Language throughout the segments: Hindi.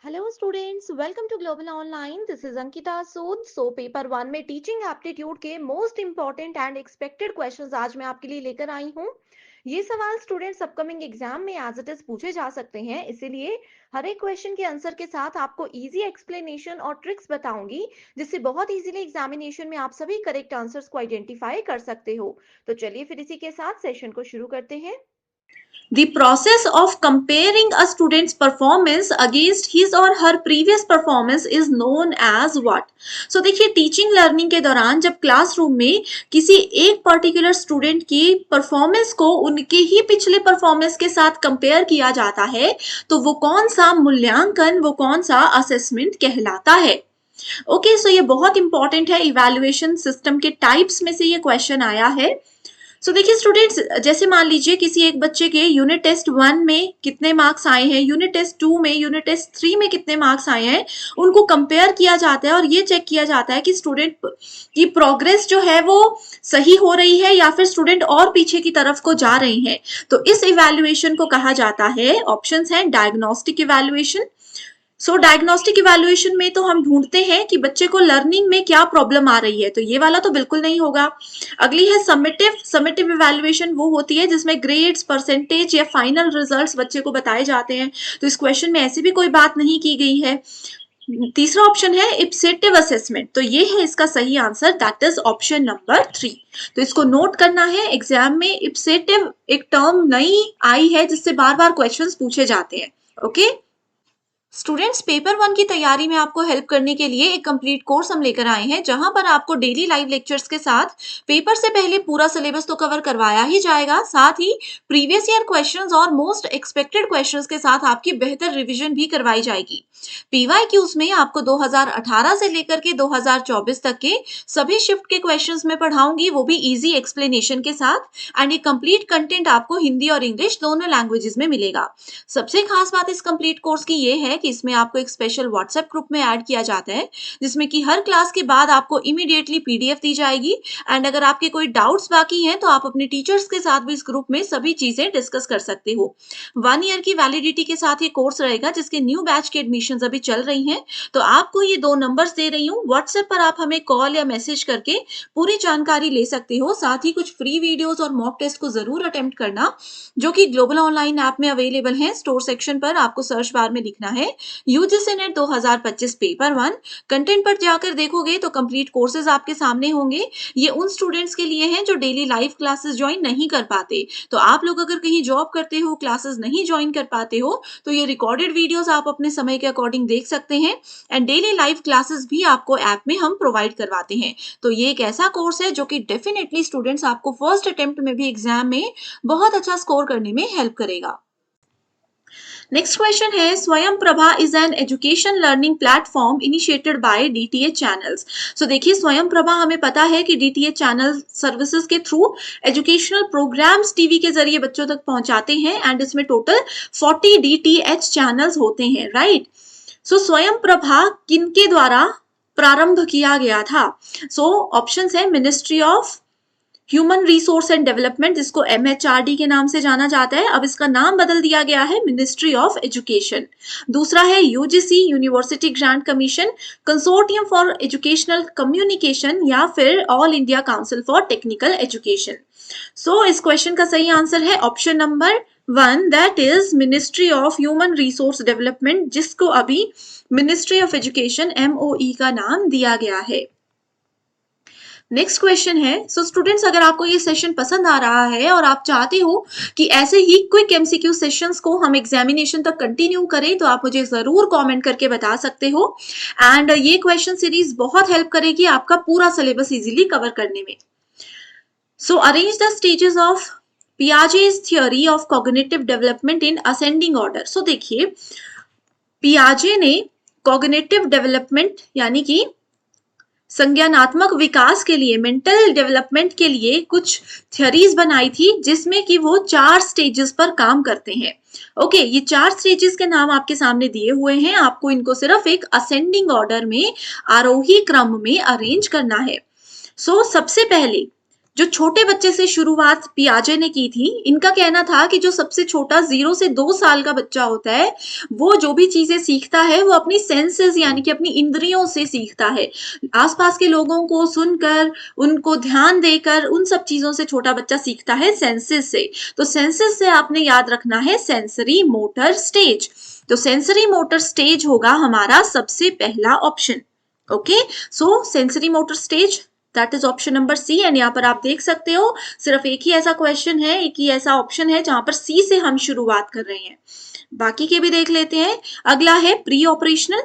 Hello students, welcome to global online. This is Ankita Sood. Paper one में टीचिंग एप्टीट्यूड के most important and expected questions आज मैं आपके लिए लेकर आई हूँ। ये सवाल स्टूडेंट्स अपकमिंग एग्जाम में एज इट इज पूछे जा सकते हैं, इसीलिए हर एक क्वेश्चन के आंसर के साथ आपको इजी एक्सप्लेनेशन और ट्रिक्स बताऊंगी, जिससे बहुत इजीली एग्जामिनेशन में आप सभी करेक्ट आंसर्स को आइडेंटिफाई कर सकते हो। तो चलिए फिर इसी के साथ सेशन को शुरू करते हैं। The process of comparing a student's performance against his or her previous performance is known as what? So देखिए, टीचिंग लर्निंग के दौरान जब क्लासरूम में किसी एक पर्टिकुलर स्टूडेंट की परफॉर्मेंस को उनके ही पिछले परफॉर्मेंस के साथ कंपेयर किया जाता है, तो वो कौन सा मूल्यांकन, वो कौन सा असेसमेंट कहलाता है। ओके, सो ये बहुत इंपॉर्टेंट है। इवैल्यूएशन सिस्टम के टाइप्स में से ये क्वेश्चन आया है। सो देखिए स्टूडेंट्स, जैसे मान लीजिए किसी एक बच्चे के यूनिट टेस्ट 1 में कितने मार्क्स आए हैं, यूनिट टेस्ट 2 में, यूनिट टेस्ट 3 में कितने मार्क्स आए हैं, उनको कंपेयर किया जाता है और ये चेक किया जाता है कि स्टूडेंट की प्रोग्रेस जो है वो सही हो रही है या फिर स्टूडेंट और पीछे की तरफ को जा रहे हैं। तो इस इवैल्यूएशन को कहा जाता है, ऑप्शंस हैं डायग्नोस्टिक इवैल्यूएशन। डायग्नोस्टिक इवैल्यूएशन में तो हम ढूंढते हैं कि बच्चे को लर्निंग में क्या प्रॉब्लम आ रही है, तो ये वाला तो बिल्कुल नहीं होगा। अगली है समेटिव इवैल्यूएशन, वो होती है जिसमें ग्रेड्स, परसेंटेज या फाइनल रिजल्ट्स बच्चे को बताए जाते हैं। तो इस क्वेश्चन में ऐसी भी कोई बात नहीं की गई है। तीसरा ऑप्शन है इप्सेटिव असेसमेंट, तो ये है इसका सही answer, that is option number 3। तो इसको नोट करना है, एग्जाम में इप्सेटिव एक टर्म नई आई है जिससे बार बार क्वेश्चंस पूछे जाते हैं। ओके स्टूडेंट्स, पेपर 1 की तैयारी में आपको हेल्प करने के लिए एक कंप्लीट कोर्स हम लेकर आए हैं, जहां पर आपको डेली लाइव लेक्चर्स के साथ पेपर से पहले पूरा सिलेबस तो कवर करवाया ही जाएगा, साथ ही प्रीवियस ईयर क्वेश्चंस और मोस्ट एक्सपेक्टेड क्वेश्चंस के साथ आपकी बेहतर रिवीजन भी करवाई जाएगी। पीवाईक्यूज में आपको 2018 से लेकर के 2024 तक के सभी शिफ्ट के क्वेश्चंस में पढ़ाऊंगी, वो भी इजी एक्सप्लेनेशन के साथ। एंड ये कंप्लीट कंटेंट आपको हिंदी और इंग्लिश दोनों लैंग्वेजेस में मिलेगा। सबसे खास बात इस कंप्लीट कोर्स की ये है कि इसमें आपको एक स्पेशल व्हाट्सएप ग्रुप में ऐड किया जाता है, जिसमें कि हर क्लास के बाद आपको इमीडिएटली पीडीएफ दी जाएगी। एंड अगर आपके कोई डाउट्स बाकी हैं तो आप अपने टीचर्स के साथ भी इस ग्रुप में सभी चीजें डिस्कस कर सकते हो। 1 ईयर की वैलिडिटी के साथ ये कोर्स रहेगा, जिसके न्यू बैच की एडमिशन अभी चल रही हैं। तो आपको ये 2 नंबर्स दे रही हूँ, व्हाट्सएप पर आप हमें कॉल या मैसेज करके पूरी जानकारी ले सकते हो। साथ ही कुछ फ्री वीडियोस और मॉक टेस्ट को जरूर अटेम्प्ट करना, जो कि ग्लोबल ऑनलाइन ऐप में अवेलेबल है। स्टोर सेक्शन पर आपको सर्च बार में लिखना है यूजीसी नेट 2025 पेपर 1। कंटेंट पर जाकर देखोगे तो कंप्लीट कोर्सेज आपके सामने होंगे। ये उन स्टूडेंट्स के लिए हैं जो डेली लाइव क्लासेस ज्वाइन नहीं कर पाते। तो आप लोग अगर कहीं जॉब करते हो, क्लासेस नहीं ज्वाइन कर पाते हो, तो ये रिकॉर्डेड वीडियोस आप अपने समय के अकॉर्डिंग देख सकते हैं। एंड डेली लाइव क्लासेस भी आपको ऐप में हम प्रोवाइड करवाते हैं। तो ये एक ऐसा कोर्स है जो कि डेफिनेटली स्टूडेंट्स आपको फर्स्ट अटेम्प्ट में भी एग्जाम में बहुत अच्छा स्कोर करने में हेल्प करेगा। नेक्स्ट क्वेश्चन है, Swayam Prabha is an education learning platform initiated by DTH channels. So देखिए, स्वयं प्रभा हमें पता है कि डीटीएच चैनल सर्विसेज के थ्रू एजुकेशनल प्रोग्राम्स टीवी के जरिए बच्चों तक पहुंचाते हैं। एंड इसमें टोटल 40 डीटीएच चैनल्स होते हैं, राइट। स्वयं प्रभा किनके द्वारा प्रारंभ किया गया था? ऑप्शंस है ministry of human resource and development, जिसको एमएचआरडी के नाम से जाना जाता है, अब इसका नाम बदल दिया गया है मिनिस्ट्री ऑफ एजुकेशन। दूसरा है UGC, university grant commission, consortium for educational communication या फिर all India council for technical education. इस क्वेश्चन का सही आंसर है option number 1, that is ministry of human resource development, जिसको अभी मिनिस्ट्री ऑफ एजुकेशन MOE का नाम दिया गया है। नेक्स्ट क्वेश्चन है, स्टूडेंट्स, अगर आपको ये सेशन पसंद आ रहा है और आप चाहते हो कि ऐसे ही क्विक एमसीक्यू सेशंस को हम एग्जामिनेशन तक कंटिन्यू करें, तो आप मुझे जरूर कमेंट करके बता सकते हो। एंड ये क्वेश्चन सीरीज बहुत हेल्प करेगी आपका पूरा सिलेबस इजीली कवर करने में। Arrange the stages of Piaget's theory of cognitive development in ascending order. देखिए, पियाजे ने कॉग्निटिव डेवलपमेंट यानी कि संज्ञानात्मक विकास के लिए, मेंटल डेवलपमेंट के लिए कुछ थ्योरीज बनाई थी, जिसमें कि वो 4 स्टेजेस पर काम करते हैं। ओके, ये 4 स्टेजेस के नाम आपके सामने दिए हुए हैं, आपको इनको सिर्फ एक असेंडिंग ऑर्डर में, आरोही क्रम में अरेंज करना है। सबसे पहले जो छोटे बच्चे से शुरुआत पियाजे ने की थी, इनका कहना था कि जो सबसे छोटा 0 से 2 साल का बच्चा होता है, वो जो भी चीजें सीखता है वो अपनी सेंसेस यानी कि अपनी इंद्रियों से सीखता है। आसपास के लोगों को सुनकर, उनको ध्यान देकर, उन सब चीजों से छोटा बच्चा सीखता है सेंसेस से। तो सेंसेस से आपने याद रखना है सेंसरी मोटर स्टेज। तो सेंसरी मोटर स्टेज होगा हमारा सबसे पहला option. Okay, so sensory motor stage that is option number C. And यहाँ पर आप देख सकते हो सिर्फ एक ही ऐसा क्वेश्चन है, एक ही ऐसा ऑप्शन है जहां पर सी से हम शुरुआत कर रहे हैं। बाकी के भी देख लेते हैं। अगला है प्री ऑपरेशनल,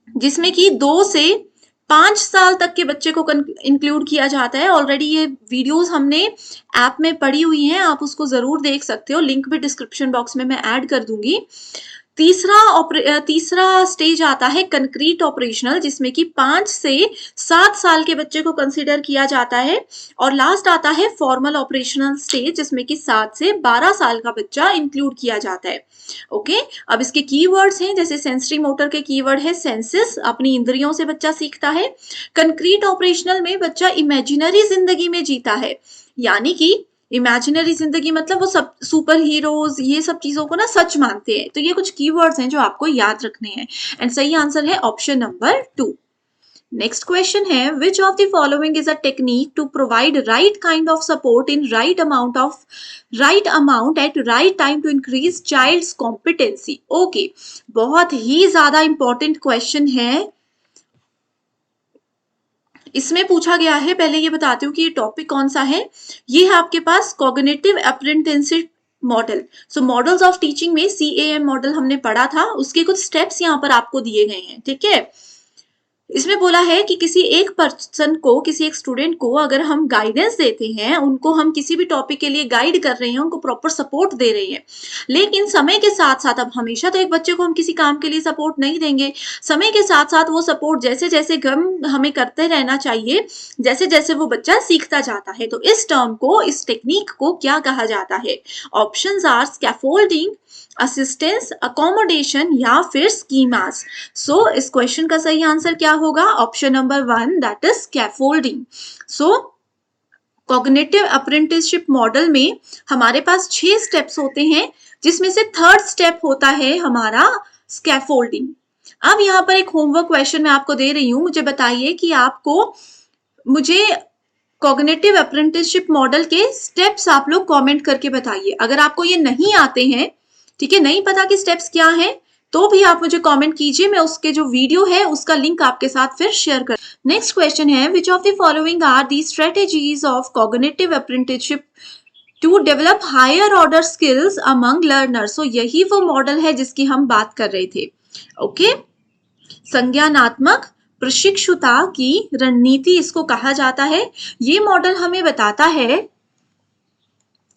जिसमें कि 2 से 5 साल तक के बच्चे को इंक्लूड किया जाता है। ऑलरेडी ये वीडियोस हमने ऐप में पढ़ी हुई हैं, आप उसको जरूर देख सकते हो, लिंक भी डिस्क्रिप्शन बॉक्स में मैं ऐड कर दूंगी। तीसरा स्टेज आता है कंक्रीट ऑपरेशनल, जिसमें कि 5 से 7 साल के बच्चे को कंसीडर किया जाता है। और लास्ट आता है फॉर्मल ऑपरेशनल स्टेज, जिसमें कि 7 से 12 साल का बच्चा इंक्लूड किया जाता है। ओके, अब इसके कीवर्ड्स हैं, जैसे सेंसरी मोटर के कीवर्ड है सेंसेस, अपनी इंद्रियों से बच्चा सीखता है। कंक्रीट ऑपरेशनल में बच्चा इमेजिनरी जिंदगी में जीता है, यानी कि इमेजिनरी जिंदगी मतलब वो सब सुपर हीरोज ये सब चीजों को ना सच मानते हैं। तो ये कुछ कीवर्ड्स हैं जो आपको याद रखने हैं। एंड सही आंसर है ऑप्शन नंबर 2। नेक्स्ट क्वेश्चन है, which of the following is a technique to provide right kind of support in right amount at right time to increase child's competency. Okay, बहुत ही ज्यादा इंपॉर्टेंट क्वेश्चन है। इसमें पूछा गया है, पहले ये बताती हूँ कि ये टॉपिक कौन सा है। ये है आपके पास cognitive apprenticeship model. So models of teaching में CAM मॉडल हमने पढ़ा था, उसके कुछ स्टेप्स यहाँ पर आपको दिए गए हैं। ठीक है, इसमें बोला है कि किसी एक पर्सन को, किसी एक स्टूडेंट को अगर हम गाइडेंस देते हैं, उनको हम किसी भी टॉपिक के लिए गाइड कर रहे हैं, उनको प्रॉपर सपोर्ट दे रहे हैं, लेकिन समय के साथ साथ, अब हमेशा तो एक बच्चे को हम किसी काम के लिए सपोर्ट नहीं देंगे, समय के साथ साथ वो सपोर्ट जैसे जैसे हमें करते रहना चाहिए, जैसे जैसे वो बच्चा सीखता जाता है। तो इस टर्म को, इस टेक्निक को क्या कहा जाता है? Options are scaffolding, assistance, accommodation या फिर स्कीमास। सो इस क्वेश्चन का सही आंसर क्या होगा? Option number 1 that is scaffolding. So cognitive apprenticeship model में हमारे पास 6 स्टेप्स होते हैं, जिसमें से थर्ड स्टेप होता है हमारा स्कैफोल्डिंग। अब यहाँ पर एक होमवर्क क्वेश्चन मैं आपको दे रही हूँ, मुझे बताइए कि मुझे कॉग्निटिव अप्रेंटिसशिप मॉडल के स्टेप्स आप लोग कमेंट करके बताइए। अगर आपको ये नहीं आते हैं, ठीक है, नहीं पता कि स्टेप्स क्या हैं, तो भी आप मुझे कमेंट कीजिए, मैं उसके जो वीडियो है उसका लिंक आपके साथ फिर शेयर कर। नेक्स्ट क्वेश्चन है, which of the following are the strategies of cognitive apprenticeship to develop higher order skills among learners. So यही वो मॉडल है जिसकी हम बात कर रहे थे। ओके, संज्ञानात्मक प्रशिक्षुता की रणनीति इसको कहा जाता है। ये मॉडल हमें बताता है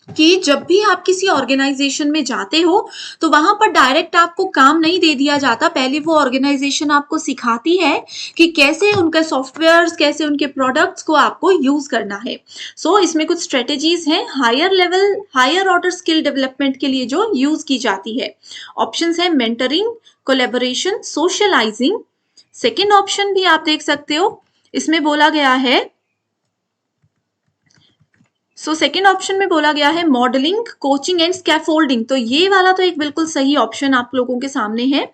कि जब भी आप किसी ऑर्गेनाइजेशन में जाते हो तो वहां पर डायरेक्ट आपको काम नहीं दे दिया जाता, पहले वो ऑर्गेनाइजेशन आपको सिखाती है कि कैसे उनके सॉफ्टवेयर्स, कैसे उनके प्रोडक्ट्स को आपको यूज करना है। सो इसमें कुछ स्ट्रेटेजीज हैं हायर ऑर्डर स्किल डेवलपमेंट के लिए जो यूज की जाती है। ऑप्शंस है mentoring, collaboration, socializing. Second option भी आप देख सकते हो, इसमें बोला गया है, सेकेंड ऑप्शन में बोला गया है मॉडलिंग, कोचिंग एंड स्कैफोल्डिंग। तो ये वाला तो एक बिल्कुल सही ऑप्शन आप लोगों के सामने है।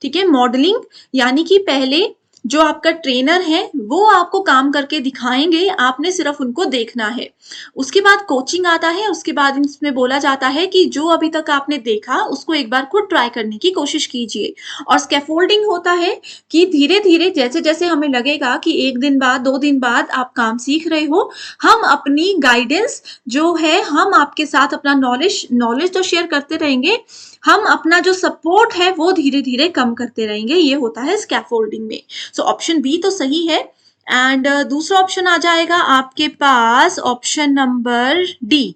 ठीक है, मॉडलिंग यानी कि पहले जो आपका ट्रेनर है वो आपको काम करके दिखाएंगे, आपने सिर्फ उनको देखना है। उसके बाद कोचिंग आता है, उसके बाद इसमें बोला जाता है कि जो अभी तक आपने देखा उसको एक बार खुद ट्राई करने की कोशिश कीजिए। और स्कैफोल्डिंग होता है कि धीरे धीरे जैसे जैसे हमें लगेगा कि 1 दिन बाद 2 दिन बाद आप काम सीख रहे हो, हम अपनी गाइडेंस जो है, हम आपके साथ अपना नॉलेज तो शेयर करते रहेंगे, हम अपना जो सपोर्ट है वो धीरे धीरे कम करते रहेंगे। ये होता है स्कैफोल्डिंग में। सो ऑप्शन बी तो सही है। एंड दूसरा ऑप्शन आ जाएगा आपके पास ऑप्शन नंबर डी।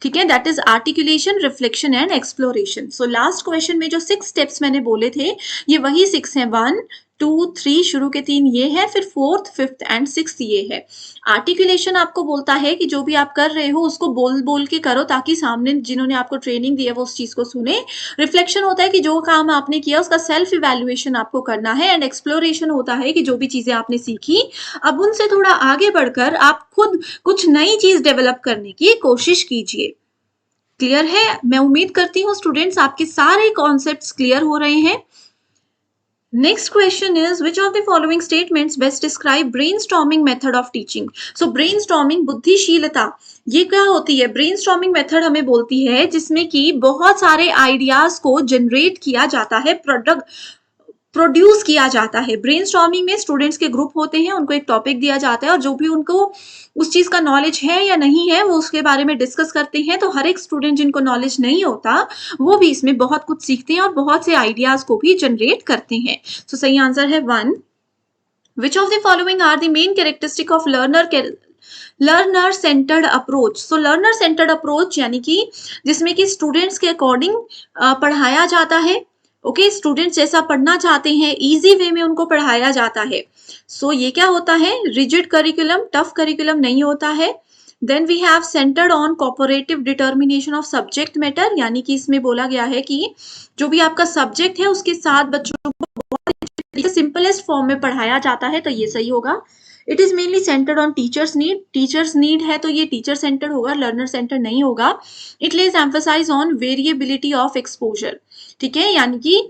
ठीक है, that is articulation, reflection and exploration. So last question में जो 6 स्टेप्स मैंने बोले थे, ये वही 6 हैं, 1 2, 3 शुरू के 3 ये है, फिर 4th, 5th एंड 6th ये है। आर्टिकुलेशन आपको बोलता है कि जो भी आप कर रहे हो उसको बोल बोल के करो ताकि सामने जिन्होंने आपको ट्रेनिंग दी है वो उस चीज को सुने। रिफ्लेक्शन होता है कि जो काम आपने किया उसका सेल्फ इवैल्यूएशन आपको करना है। एंड एक्सप्लोरेशन होता है कि जो भी चीजें आपने सीखी अब उनसे थोड़ा आगे बढ़कर आप खुद कुछ नई चीज डेवलप करने की कोशिश कीजिए। क्लियर है? मैं उम्मीद करती हूँ स्टूडेंट्स आपके सारे कॉन्सेप्ट्स क्लियर हो रहे हैं। Next question is, which of the following statements best describe brainstorming method of teaching? So brainstorming बुद्धिशीलता ये क्या होती है? brainstorming method हमें बोलती है जिसमें कि बहुत सारे आइडियाज को जनरेट किया जाता है, प्रोड्यूस किया जाता है। ब्रेनस्टॉर्मिंग में स्टूडेंट्स के ग्रुप होते हैं, उनको एक टॉपिक दिया जाता है और जो भी उनको उस चीज का नॉलेज है या नहीं है वो उसके बारे में डिस्कस करते हैं। तो हर एक स्टूडेंट जिनको नॉलेज नहीं होता वो भी इसमें बहुत कुछ सीखते हैं और बहुत से आइडियाज को भी जनरेट करते हैं। तो सही आंसर है 1। Which of the following are the main characteristic of learner centred approach? So learner centred approach यानी कि जिसमें कि स्टूडेंट्स के अकॉर्डिंग पढ़ाया जाता है। ओके, स्टूडेंट्स जैसा पढ़ना चाहते हैं इजी वे में उनको पढ़ाया जाता है। सो ये क्या होता है? रिजिड करिकुलम, टफ करिकुलम नहीं होता है। Then we have centred on cooperative determination of subject matter, यानी कि इसमें बोला गया है कि जो भी आपका सब्जेक्ट है उसके साथ बच्चों को सिंपलेस्ट फॉर्म में पढ़ाया जाता है, तो ये सही होगा। It is mainly centred on teachers need, teachers need है तो ये टीचर सेंटर्ड होगा, लर्नर सेंटर नहीं होगा। It lays emphasise on variability of exposure, ठीक है, यानी कि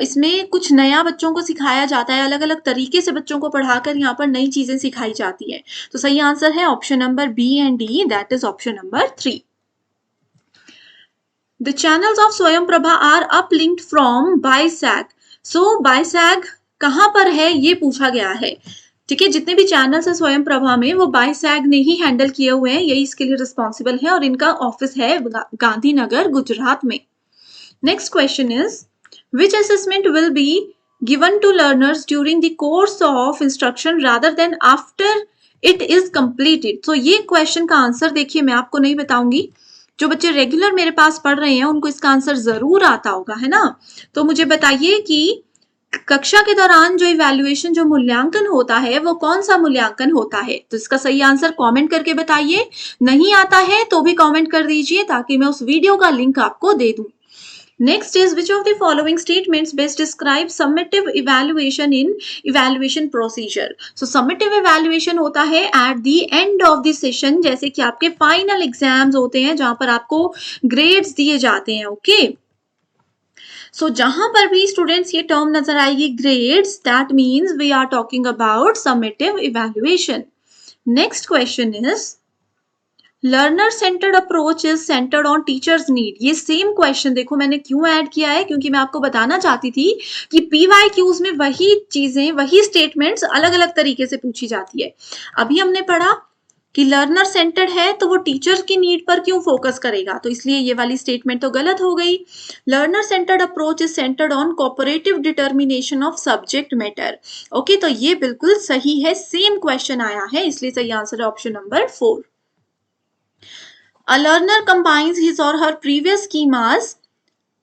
इसमें कुछ नया बच्चों को सिखाया जाता है, अलग अलग तरीके से बच्चों को पढ़ाकर यहाँ पर नई चीजें सिखाई जाती है। तो सही आंसर है option number B and D, that is option number 3। The channels of Swayam Prabha are uplinked from BISAG. So BISAG कहाँ पर है ये पूछा गया है, ठीक है। जितने भी चैनल्स है स्वयं प्रभा में वो बायसैग ने ही हैंडल किए हुए हैं, यही इसके लिए रिस्पॉन्सिबल है और इनका ऑफिस है गांधीनगर, गुजरात में। Next question is, which assessment will be given to learners during the course of instruction rather than after it is completed? तो ये क्वेश्चन का आंसर देखिए मैं आपको नहीं बताऊंगी, जो बच्चे रेगुलर मेरे पास पढ़ रहे हैं उनको इसका आंसर जरूर आता होगा, है ना। तो मुझे बताइए कि कक्षा के दौरान जो इवैल्यूएशन, जो मूल्यांकन होता है वो कौन सा मूल्यांकन होता है? तो इसका सही आंसर कमेंट करके बताइए। नहीं आता है तो भी कमेंट कर दीजिए ताकि मैं उस वीडियो का लिंक आपको दे दूं। Next is, which of the following statements best describe summative evaluation in evaluation procedure? So summative evaluation होता है at the end of the session, जैसे कि आपके final exams होते हैं जहां पर आपको grades दिए जाते हैं। ओके, सो जहां पर भी स्टूडेंट्स ये टर्म नजर आएगी grades, that means we are talking about summative evaluation. Next question is, learner centred approach is centred on teachers need. ये सेम क्वेश्चन देखो मैंने क्यों ऐड किया है, क्योंकि मैं आपको बताना चाहती थी कि PYQs में वही चीजें, वही स्टेटमेंट्स अलग अलग तरीके से पूछी जाती है। अभी हमने पढ़ा कि लर्नर सेंटर्ड है तो वो टीचर की नीड पर क्यों फोकस करेगा, तो इसलिए ये वाली स्टेटमेंट तो गलत हो गई। Learner centred approach is centred on cooperative determination of subject matter. Okay, तो ये बिल्कुल सही है, सेम क्वेश्चन आया है, इसलिए सही आंसर है option number 4। A learner combines his or her previous schemas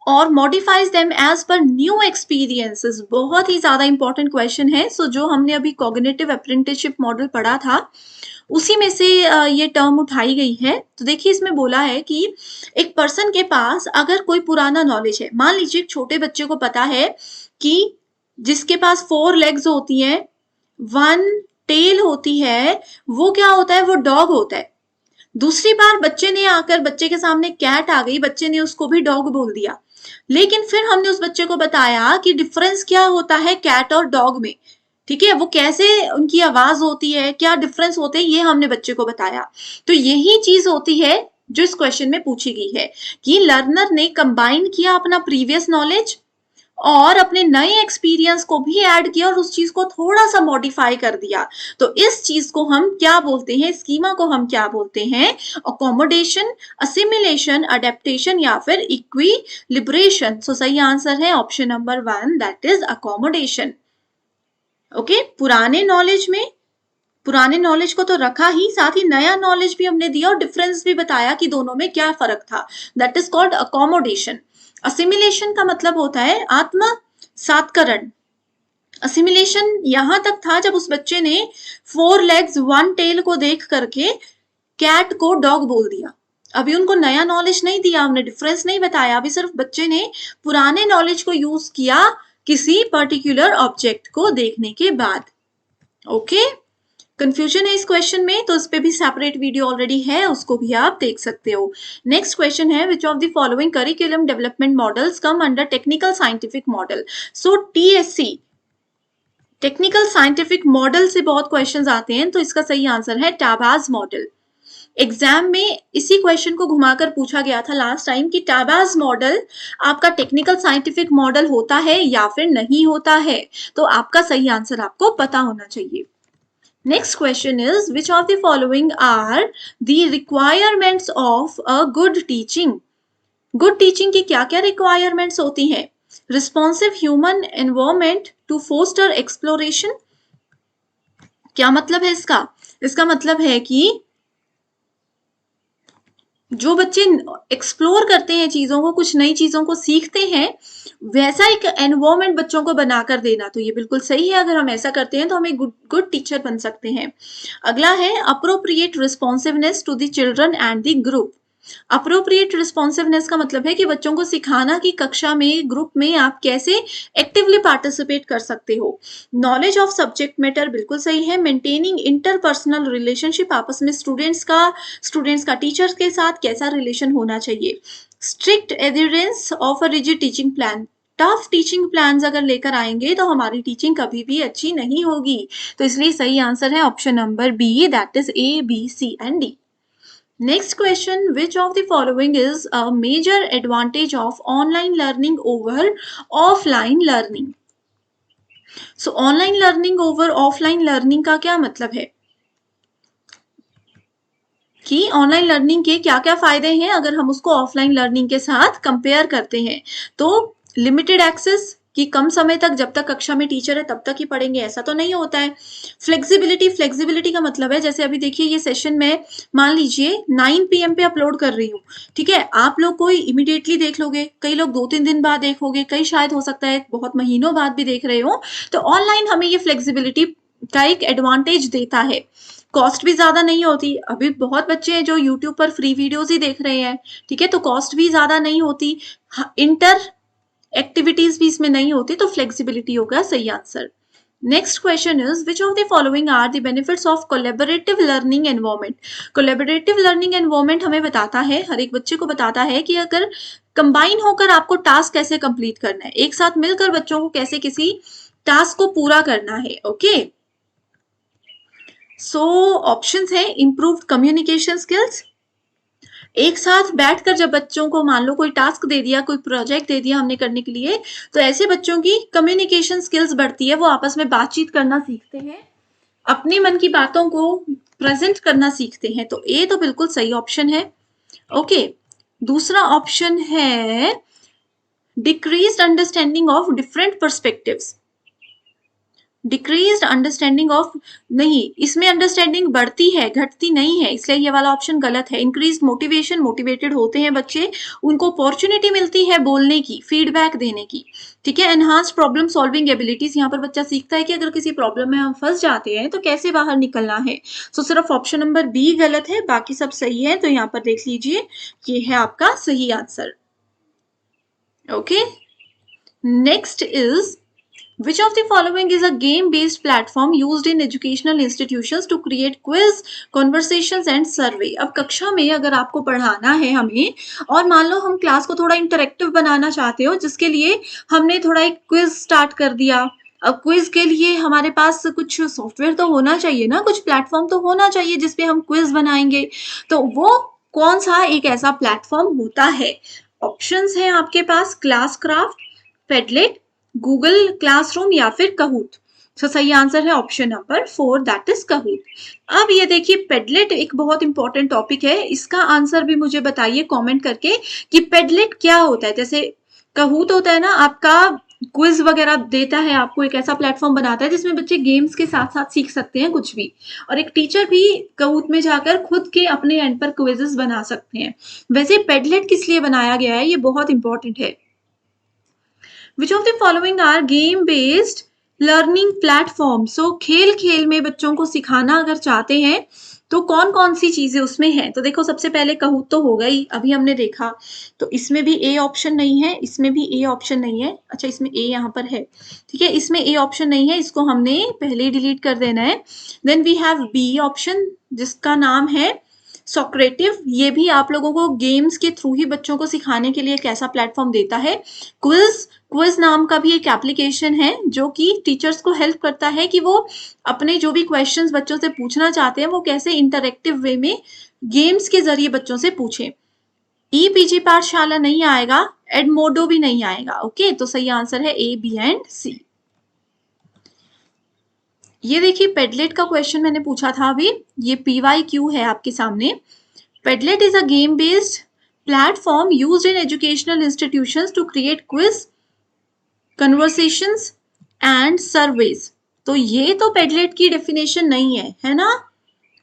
or modifies them as per new experiences। बहुत ही ज्यादा इंपॉर्टेंट क्वेश्चन है। सो जो हमने अभी कॉग्निटिव अप्रेंटिसशिप मॉडल पढ़ा था उसी में से ये टर्म उठाई गई है। तो देखिए इसमें बोला है कि एक पर्सन के पास अगर कोई पुराना नॉलेज है, मान लीजिए एक छोटे बच्चे को पता है कि जिसके पास 4 लेग्स होती हैं, 1 टेल होती है, वो क्या होता है, वो डॉग होता है। दूसरी बार बच्चे ने आकर, बच्चे के सामने कैट आ गई, बच्चे ने उसको भी डॉग बोल दिया, लेकिन फिर हमने उस बच्चे को बताया कि डिफरेंस क्या होता है कैट और डॉग में, ठीक है, वो कैसे उनकी आवाज होती है, क्या डिफरेंस होते हैं, ये हमने बच्चे को बताया। तो यही चीज होती है जो इस क्वेश्चन में पूछी गई है कि लर्नर ने कंबाइन किया अपना प्रीवियस नॉलेज और अपने नए एक्सपीरियंस को भी ऐड किया और उस चीज को थोड़ा सा मॉडिफाई कर दिया। तो इस चीज को हम क्या बोलते हैं, स्कीमा को हम क्या बोलते हैं? अकोमोडेशन, असिमिलेशन, अडेप्टेशन या फिर इक्विलिब्रेशन। सो सही आंसर है option number 1, that is accommodation. Okay, पुराने नॉलेज को तो रखा ही, साथ ही नया नॉलेज भी हमने दिया और डिफरेंस भी बताया कि दोनों में क्या फर्क था, that is called accommodation. Assimilation का मतलब होता है आत्मसात्करण, असिमिलेशन यहां तक था जब उस बच्चे ने 4 legs 1 tail को देख करके कैट को डॉग बोल दिया। अभी उनको नया नॉलेज नहीं दिया, हमने डिफरेंस नहीं बताया, अभी सिर्फ बच्चे ने पुराने नॉलेज को यूज किया किसी पर्टिकुलर ऑब्जेक्ट को देखने के बाद। ओके, कंफ्यूजन है इस क्वेश्चन में तो इस पे भी सेपरेट वीडियो ऑलरेडी है, उसको भी आप देख सकते हो। नेक्स्ट क्वेश्चन है, which of the following curriculum development models come under technical scientific model. So TSC, technical scientific model से बहुत क्वेश्चंस आते हैं, तो इसका सही आंसर है टाबाज मॉडल। एग्जाम में इसी क्वेश्चन को घुमाकर पूछा गया था लास्ट टाइम कि टाबाज मॉडल आपका टेक्निकल साइंटिफिक मॉडल होता है या फिर नहीं होता है, तो आपका सही आंसर आपको पता होना चाहिए। Next question is, which of the following are the requirements of a good teaching. Good teaching की क्या क्या रिक्वायरमेंट्स होती हैं? Responsive human environment to foster exploration. क्या मतलब है इसका? इसका मतलब है कि जो बच्चे एक्सप्लोर करते हैं चीजों को, कुछ नई चीजों को सीखते हैं, वैसा एक एनवायरमेंट बच्चों को बनाकर देना, तो ये बिल्कुल सही है। अगर हम ऐसा करते हैं तो हम एक गुड टीचर बन सकते हैं। अगला है appropriate responsiveness to the children and the group. Appropriate responsiveness का मतलब है कि बच्चों को सिखाना कि कक्षा में, ग्रुप में आप कैसे एक्टिवली पार्टिसिपेट कर सकते हो। नॉलेज ऑफ सब्जेक्ट मैटर बिल्कुल सही है। मेंटेनिंग इंटरपर्सनल रिलेशनशिप, आपस में स्टूडेंट्स का टीचर्स के साथ कैसा रिलेशन होना चाहिए। Strict adherence of a rigid teaching plan, tough teaching plans अगर लेकर आएंगे तो हमारी टीचिंग कभी भी अच्छी नहीं होगी, तो इसलिए सही आंसर है option number B, that is A, B, C and D. Next question, which of the following is a major advantage of online learning over offline learning? So online learning over offline learning का क्या मतलब है कि ऑनलाइन लर्निंग के क्या क्या फायदे हैं अगर हम उसको ऑफलाइन लर्निंग के साथ कंपेयर करते हैं। तो लिमिटेड एक्सेस, कि कम समय तक, जब तक कक्षा में टीचर है तब तक ही पढ़ेंगे, ऐसा तो नहीं होता है। फ्लेक्सिबिलिटी, फ्लेक्सिबिलिटी का मतलब है जैसे अभी देखिए ये सेशन में मान लीजिए 9 PM पे अपलोड कर रही हूँ, ठीक है, आप लोग कोई इमीडिएटली देख लोगे, कई लोग 2-3 दिन बाद देखोगे, कई शायद हो सकता है बहुत महीनों बाद भी देख रहे हो। तो ऑनलाइन हमें ये फ्लेक्सिबिलिटी का एक एडवांटेज देता है। कॉस्ट भी ज्यादा नहीं होती, अभी बहुत बच्चे हैं जो यूट्यूब पर फ्री वीडियोस ही देख रहे हैं, ठीक है, तो कॉस्ट भी ज्यादा नहीं होती, इंटर एक्टिविटीज भी इसमें नहीं होती, तो फ्लेक्सिबिलिटी होगा सही answer. Next question is, which of the following are the benefits of collaborative learning environment. Collaborative learning environment हमें बताता है, हर एक बच्चे को बताता है कि अगर कंबाइन होकर आपको टास्क कैसे कंप्लीट करना है, एक साथ मिलकर बच्चों को कैसे किसी टास्क को पूरा करना है। ओके, सो ऑप्शंस है इम्प्रूव्ड कम्युनिकेशन स्किल्स, एक साथ बैठकर जब बच्चों को मान लो कोई टास्क दे दिया, कोई प्रोजेक्ट दे दिया हमने करने के लिए, तो ऐसे बच्चों की कम्युनिकेशन स्किल्स बढ़ती है, वो आपस में बातचीत करना सीखते हैं, अपने मन की बातों को प्रेजेंट करना सीखते हैं, तो ए तो बिल्कुल सही ऑप्शन है। ओके, दूसरा ऑप्शन है decreased understanding of different perspectives. Decreased understanding of, नहीं, इसमें अंडरस्टैंडिंग बढ़ती है, घटती नहीं है, इसलिए ये वाला ऑप्शन गलत है। इंक्रीज्ड मोटिवेशन, मोटिवेटेड होते हैं बच्चे, उनको अपॉर्चुनिटी मिलती है बोलने की, फीडबैक देने की, ठीक है। एनहांस्ड प्रॉब्लम सॉल्विंग एबिलिटीज, यहाँ पर बच्चा सीखता है कि अगर किसी प्रॉब्लम में हम फंस जाते हैं तो कैसे बाहर निकलना है। सो सिर्फ ऑप्शन नंबर बी गलत है, बाकी सब सही है, तो यहाँ पर देख लीजिए ये है आपका सही answer. Okay, next is, which of the following is a game-based platform used in educational institutions to create quiz, conversations and survey। अब कक्षा में अगर आपको पढ़ाना है हमें, और मान लो हम क्लास को थोड़ा इंटरेक्टिव बनाना चाहते हो, जिसके लिए हमने थोड़ा एक क्विज स्टार्ट कर दिया। अब क्विज के लिए हमारे पास कुछ सॉफ्टवेयर तो होना चाहिए ना, कुछ प्लेटफॉर्म तो होना चाहिए जिसपे हम क्विज बनाएंगे, तो वो कौन सा एक ऐसा प्लेटफॉर्म होता है। ऑप्शंस हैं आपके पास, क्लास क्राफ्ट, पेडलेट, गूगल क्लासरूम या फिर कहूट। तो सही आंसर है ऑप्शन नंबर 4, दैट इज कहूट। अब ये देखिए पेडलेट एक बहुत इंपॉर्टेंट टॉपिक है, इसका आंसर भी मुझे बताइए कमेंट करके कि पेडलेट क्या होता है। जैसे कहूट होता है ना, आपका क्विज वगैरह देता है, आपको एक ऐसा प्लेटफॉर्म बनाता है जिसमें बच्चे गेम्स के साथ साथ सीख सकते हैं कुछ भी, और एक टीचर भी कहूट में जाकर खुद के अपने एंड पर क्विजेस बना सकते हैं। वैसे पेडलेट किस लिए बनाया गया है, ये बहुत इंपॉर्टेंट है। Which of the following are game-based learning platform, so खेल खेल में बच्चों को सिखाना अगर चाहते हैं तो कौन कौन सी चीजें उसमें हैं। तो देखो सबसे पहले कहूत तो हो गई, अभी हमने देखा। तो इसमें भी ए ऑप्शन नहीं है, इसमें भी ए ऑप्शन नहीं है। अच्छा इसमें ए यहाँ पर है, ठीक है, इसमें ए ऑप्शन नहीं है, इसको हमने पहले ही डिलीट कर देना है। Then we have B option जिसका नाम है सोक्रेटिव, ये भी आप लोगों को गेम्स के थ्रू ही बच्चों को सिखाने के लिए एक ऐसा प्लेटफॉर्म देता है। क्विज, क्विज नाम का भी एक एप्लीकेशन है जो कि टीचर्स को हेल्प करता है कि वो अपने जो भी क्वेश्चंस बच्चों से पूछना चाहते हैं वो कैसे इंटरेक्टिव वे में गेम्स के जरिए बच्चों से पूछे। ई पीजी पाठशाला नहीं आएगा, एडमोडो भी नहीं आएगा। ओके, तो सही आंसर है ए, बी एंड सी। ये देखिए पेडलेट का क्वेश्चन मैंने पूछा था अभी, ये PYQ है आपके सामने। Padlet is a game based platform used in educational institutions to create quiz, conversations and surveys. तो ये तो पेडलेट की डेफिनेशन नहीं है, है ना?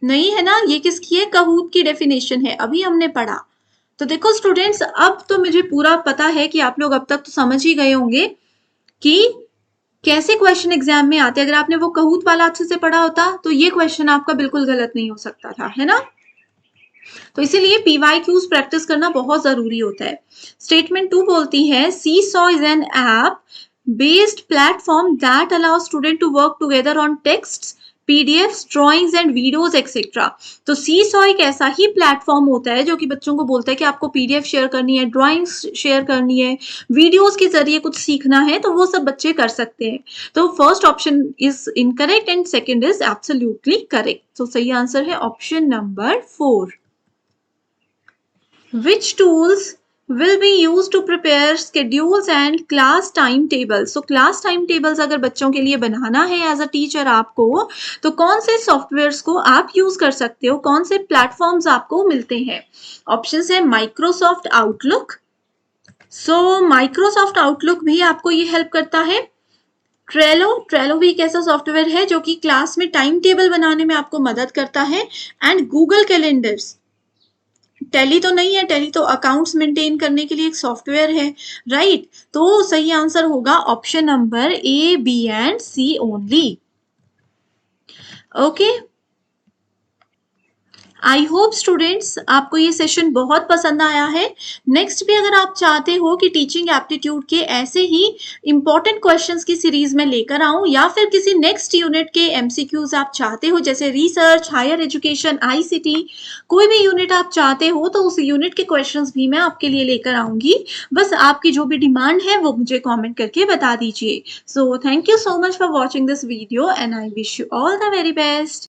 नहीं है ना? ये किसकी है? कहूत की डेफिनेशन है, अभी हमने पढ़ा। तो देखो स्टूडेंट्स, अब तो मुझे पूरा पता है कि आप लोग अब तक तो समझ ही गए होंगे कि कैसे क्वेश्चन एग्जाम में आते हैं। अगर आपने वो कहूत वाला अच्छे से पढ़ा होता तो ये क्वेश्चन आपका बिल्कुल गलत नहीं हो सकता था, है ना? तो इसीलिए PYQs प्रैक्टिस करना बहुत जरूरी होता है। स्टेटमेंट 2 बोलती है Seesaw is an app based platform that allow student to work together on texts, PDFs, drawings and videos etcetera. तो सीसॉ एक ऐसा ही प्लेटफॉर्म होता है जो कि बच्चों को बोलता है कि आपको PDF शेयर करनी है, ड्राइंग्स शेयर करनी है, वीडियोस के जरिए कुछ सीखना है, तो वो सब बच्चे कर सकते हैं। तो first option is incorrect and second is absolutely correct. तो सही आंसर है option number 4। Which tools will be used to prepare schedules and class timetables? So class timetables अगर बच्चों के लिए बनाना है एज अ टीचर आपको, तो कौन से सॉफ्टवेयर्स को आप यूज कर सकते हो, कौन से प्लेटफॉर्म्स आपको मिलते हैं? ऑप्शंस है माइक्रोसॉफ्ट आउटलुक। सो माइक्रोसॉफ्ट आउटलुक भी आपको ये हेल्प करता है। ट्रेलो भी एक ऐसा सॉफ्टवेयर है जो कि क्लास में टाइम टेबल बनाने में आपको मदद करता है। एंड गूगल कैलेंडर्स, टैली तो नहीं है, टैली तो अकाउंट्स मेंटेन करने के लिए एक सॉफ्टवेयर है, राइट? तो सही आंसर होगा option number A, B and C only. Okay, I hope students आपको ये सेशन बहुत पसंद आया है। नेक्स्ट भी अगर आप चाहते हो कि टीचिंग एप्टीट्यूड के ऐसे ही इंपॉर्टेंट क्वेश्चंस की सीरीज में लेकर आऊं, या फिर किसी नेक्स्ट यूनिट के MCQs आप चाहते हो, जैसे रिसर्च, हायर एजुकेशन, ICT, कोई भी यूनिट आप चाहते हो, तो उस यूनिट के क्वेश्चंस भी मैं आपके लिए लेकर आऊंगी। बस आपकी जो भी डिमांड है वो मुझे कॉमेंट करके बता दीजिए। So thank you so much for watching this video and I wish you all the very best.